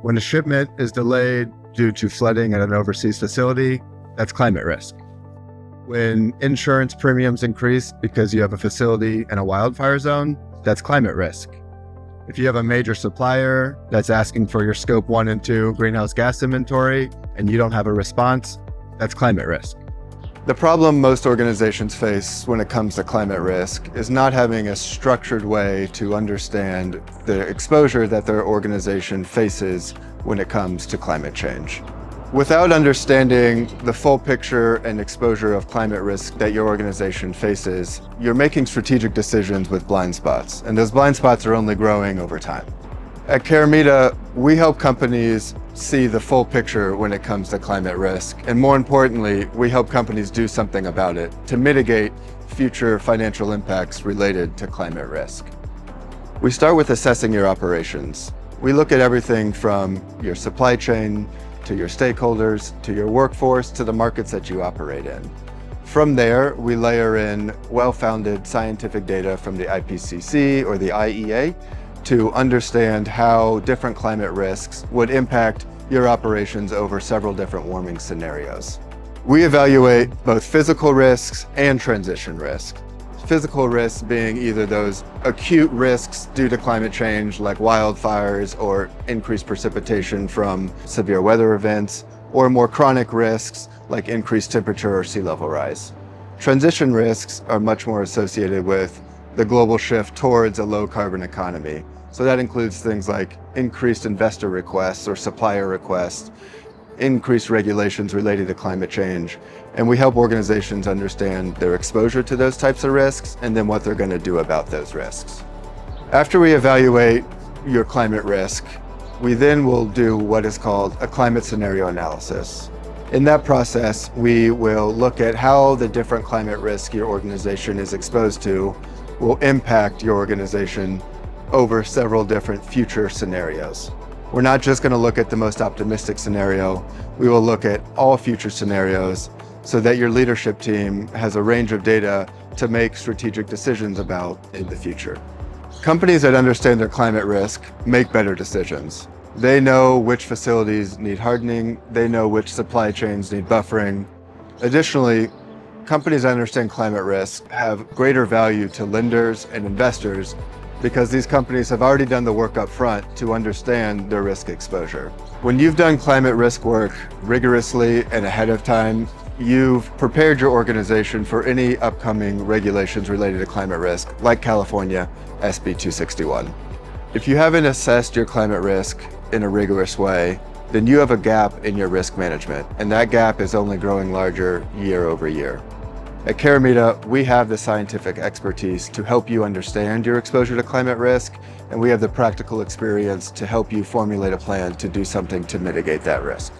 When a shipment is delayed due to flooding at an overseas facility, that's climate risk. When insurance premiums increase because you have a facility in a wildfire zone, that's climate risk. If you have a major supplier that's asking for your scope 1 and 2 greenhouse gas inventory and you don't have a response, that's climate risk. The problem most organizations face when it comes to climate risk is not having a structured way to understand the exposure that their organization faces when it comes to climate change. Without understanding the full picture and exposure of climate risk that your organization faces, you're making strategic decisions with blind spots, and those blind spots are only growing over time. At KERAMIDA, we help companies see the full picture when it comes to climate risk, and more importantly, we help companies do something about it to mitigate future financial impacts related to climate risk. We start with assessing your operations. We look at everything from your supply chain, to your stakeholders, to your workforce, to the markets that you operate in. From there, we layer in well-founded scientific data from the IPCC or the IEA to understand how different climate risks would impact your operations over several different warming scenarios. We evaluate both physical risks and transition risks. Physical risks being either those acute risks due to climate change like wildfires or increased precipitation from severe weather events, or more chronic risks like increased temperature or sea level rise. Transition risks are much more associated with the global shift towards a low carbon economy. So that includes things like increased investor requests or supplier requests, increased regulations related to climate change, and we help organizations understand their exposure to those types of risks and then what they're going to do about those risks. After we evaluate your climate risk, we then will do what is called a climate scenario analysis. In that process, we will look at how the different climate risks your organization is exposed to will impact your organization over several different future scenarios. We're not just going to look at the most optimistic scenario, we will look at all future scenarios so that your leadership team has a range of data to make strategic decisions about in the future. Companies that understand their climate risk make better decisions. They know which facilities need hardening, they know which supply chains need buffering. Additionally, companies that understand climate risk have greater value to lenders and investors because these companies have already done the work up front to understand their risk exposure. When you've done climate risk work rigorously and ahead of time, you've prepared your organization for any upcoming regulations related to climate risk, like California SB 261. If you haven't assessed your climate risk in a rigorous way, then you have a gap in your risk management, and that gap is only growing larger year over year. At KERAMIDA, we have the scientific expertise to help you understand your exposure to climate risk, and we have the practical experience to help you formulate a plan to do something to mitigate that risk.